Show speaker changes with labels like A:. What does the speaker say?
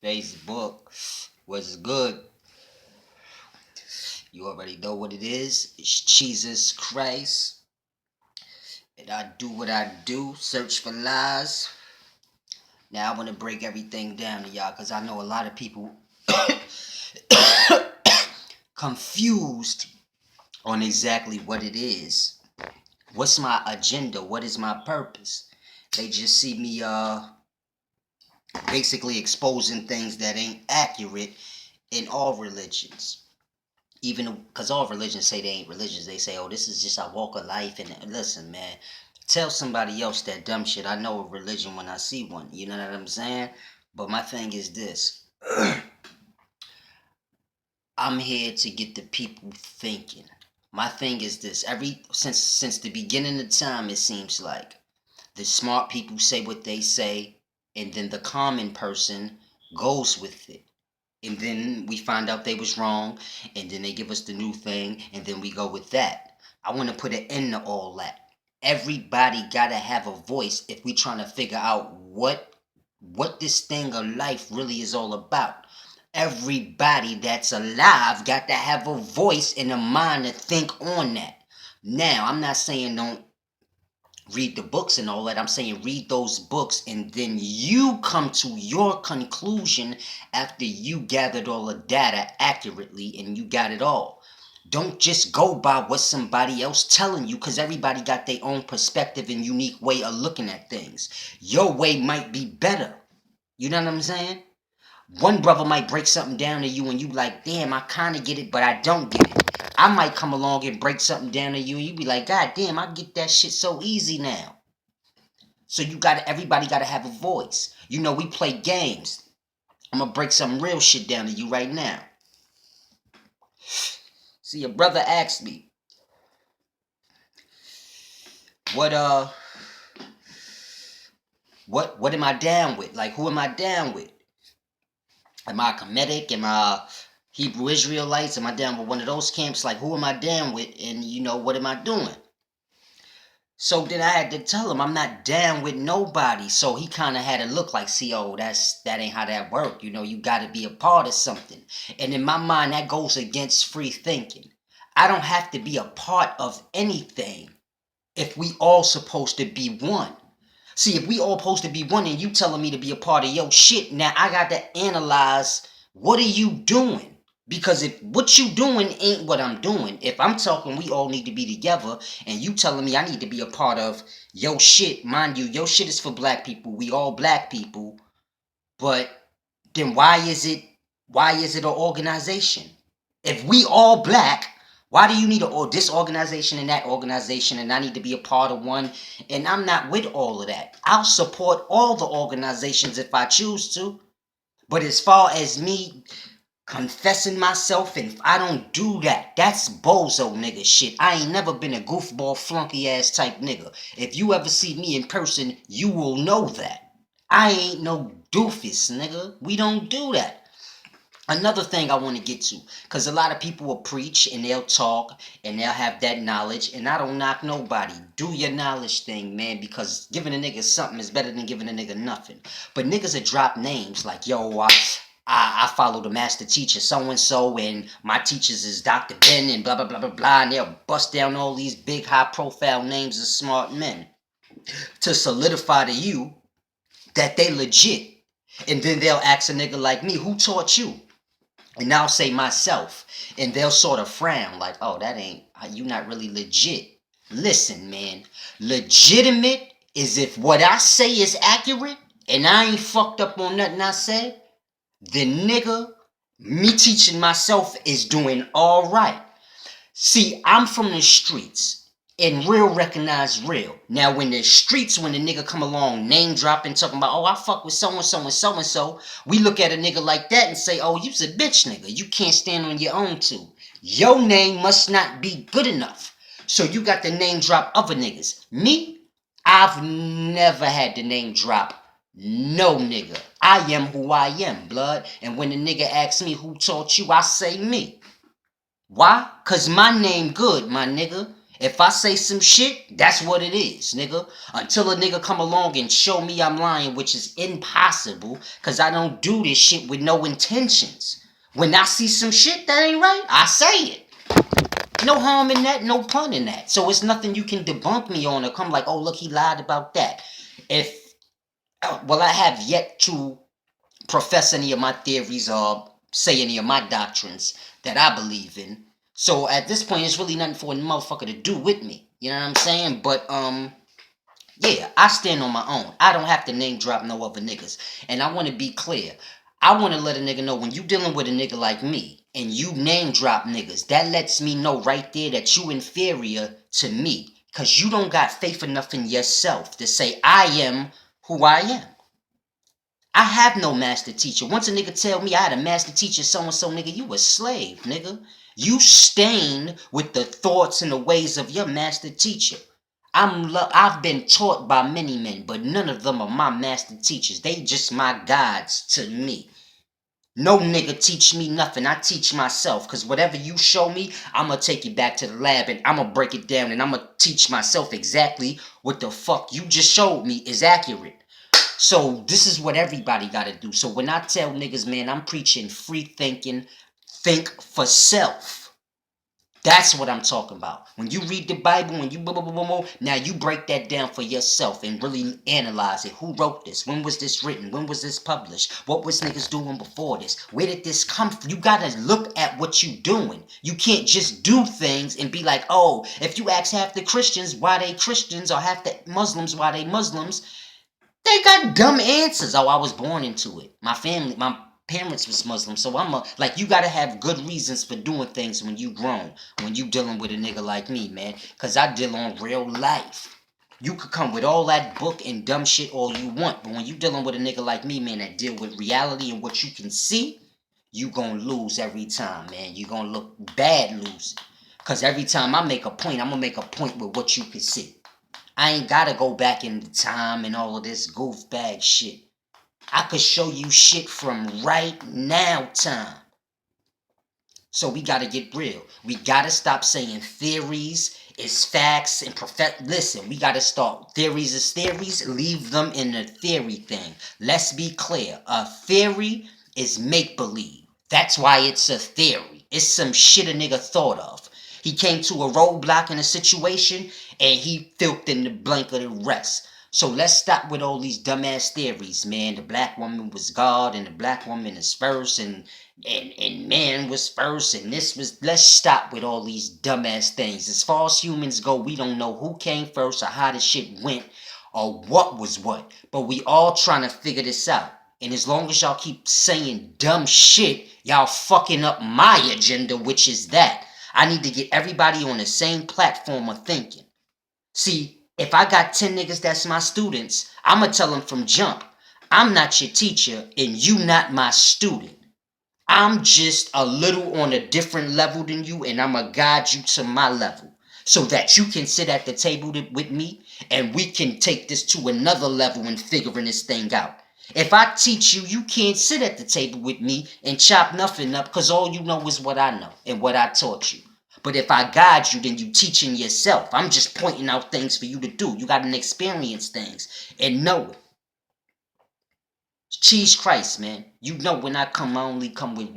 A: Facebook was good. You already know what it is. It's Jesus Christ. And I do what I do, search for lies. Now I want to break everything down to y'all because I know a lot of people confused on exactly what it is. What's my agenda? What is my purpose? They just see me basically exposing things that ain't accurate in all religions. Even because all religions say they ain't religious, they say, oh, this is just a walk of life. And listen, man, tell somebody else that dumb shit. I know a religion when I see one. You know what I'm saying? But my thing is this. I'm here to get the people thinking. My thing is this. Since the beginning of time, it seems like the smart people say what they say, and then the common person goes with it. And then we find out they was wrong, and then they give us the new thing, and then we go with that. I want to put an end to all that. Everybody gotta have a voice if we trying to figure out what this thing of life really is all about. Everybody that's alive got to have a voice and a mind to think on that. Now, I'm not saying don't read the books and all that. I'm saying read those books and then you come to your conclusion after you gathered all the data accurately and you got it all. Don't just go by what somebody else telling you because everybody got their own perspective and unique way of looking at things. Your way might be better. You know what I'm saying? One brother might break something down to you and you like, damn, I kind of get it, but I don't get it. I might come along and break something down to you and you be like, God damn, I get that shit so easy now. So everybody gotta have a voice. You know, we play games. I'm gonna break some real shit down to you right now. See, a brother asked me, what what am I down with? Like, who am I down with? Am I a Kemetic? Am I Hebrew Israelites? Am I down with one of those camps? Like, who am I down with? And you know, what am I doing? So then I had to tell him I'm not down with nobody. So he kind of had to look like, see, oh, that ain't how that work. You know, you got to be a part of something. And in my mind, that goes against free thinking. I don't have to be a part of anything if we all supposed to be one. See, if we all supposed to be one and you telling me to be a part of your shit, now I got to analyze what are you doing? Because if what you doing ain't what I'm doing, if I'm talking we all need to be together and you telling me I need to be a part of your shit, mind you, your shit is for black people, we all black people, but then why is it an organization? If we all black, why do you need this organization and that organization and I need to be a part of one? And I'm not with all of that. I'll support all the organizations if I choose to. But as far as me confessing myself, and if I don't do that, that's bozo nigga shit. I ain't never been a goofball flunky ass type nigga. If you ever see me in person, you will know that. I ain't no doofus nigga. We don't do that. Another thing I want to get to, because a lot of people will preach and they'll talk and they'll have that knowledge, and I don't knock nobody. Do your knowledge thing, man, because giving a nigga something is better than giving a nigga nothing. But niggas will drop names like, yo, I follow the master teacher so-and-so, and my teachers is Dr. Ben and blah, blah, blah, blah, blah, and they'll bust down all these big, high-profile names of smart men to solidify to you that they legit. And then they'll ask a nigga like me, who taught you? And I'll say myself, and they'll sort of frown like, oh, that ain't, you not really legit. Listen, man, legitimate is if what I say is accurate and I ain't fucked up on nothing I said, then nigga, me teaching myself is doing all right. See, I'm from the streets. And real recognize real. Now, when the streets, when the nigga come along, name dropping, talking about, oh, I fuck with so-and-so and so-and-so, we look at a nigga like that and say, oh, you's a bitch nigga. You can't stand on your own too. Your name must not be good enough. So you got to name drop other niggas. Me, I've never had to name drop no nigga. I am who I am, blood. And when the nigga asks me who taught you, I say me. Why? Cause my name good, my nigga. If I say some shit, that's what it is, nigga. Until a nigga come along and show me I'm lying, which is impossible, because I don't do this shit with no intentions. When I see some shit that ain't right, I say it. No harm in that, no pun in that. So it's nothing you can debunk me on or come like, oh, look, he lied about that. I have yet to profess any of my theories or say any of my doctrines that I believe in. So at this point, it's really nothing for a motherfucker to do with me. You know what I'm saying? But yeah, I stand on my own. I don't have to name drop no other niggas. And I want to be clear. I want to let a nigga know when you dealing with a nigga like me and you name drop niggas, that lets me know right there that you inferior to me. Cause you don't got faith enough in yourself to say I am who I am. I have no master teacher. Once a nigga tell me I had a master teacher so-and-so, nigga, you a slave, nigga. You stain with the thoughts and the ways of your master teacher. I've been taught by many men, but none of them are my master teachers. They just my guides to me. No nigga teach me nothing. I teach myself. Because whatever you show me, I'm going to take it back to the lab and I'm going to break it down and I'm going to teach myself exactly what the fuck you just showed me is accurate. So this is what everybody got to do. So when I tell niggas, man, I'm preaching free thinking, think for self. That's what I'm talking about. When you read the Bible, when you now you break that down for yourself and really analyze it. Who wrote this? When was this written? When was this published? What was niggas doing before this? Where did this come from? You gotta look at what you doing. You can't just do things and be like, oh, if you ask half the Christians why they Christians or half the Muslims why they Muslims, they got dumb answers. Oh, I was born into it. My parents was Muslim, so like, you gotta have good reasons for doing things when you grown, when you dealing with a nigga like me, man. Cause I deal on real life. You could come with all that book and dumb shit all you want, but when you dealing with a nigga like me, man, that deal with reality and what you can see, you gonna lose every time, man. You gonna look bad losing. Cause every time I make a point, I'm gonna make a point with what you can see. I ain't gotta go back in time and all of this goof bag shit. I could show you shit from right now time. So we gotta get real. We gotta stop saying theories is facts and listen, we gotta start theories is theories, leave them in the theory thing. Let's be clear. A theory is make-believe. That's why it's a theory. It's some shit a nigga thought of. He came to a roadblock in a situation and he filled in the blank of the rest. So let's stop with all these dumbass theories, man. The black woman was God and the black woman is first and man was first and this was. Let's stop with all these dumbass things. As far as humans go, we don't know who came first or how the shit went or what was what. But we all trying to figure this out. And as long as y'all keep saying dumb shit, y'all fucking up my agenda, which is that I need to get everybody on the same platform of thinking. See, if I got 10 niggas that's my students, I'ma tell them from jump, I'm not your teacher and you not my student. I'm just a little on a different level than you and I'ma guide you to my level so that you can sit at the table with me and we can take this to another level and figuring this thing out. If I teach you, you can't sit at the table with me and chop nothing up because all you know is what I know and what I taught you. But if I guide you, then you teaching yourself. I'm just pointing out things for you to do. You got to experience things and know it. Cheese Christ, man. You know when I come, I only come with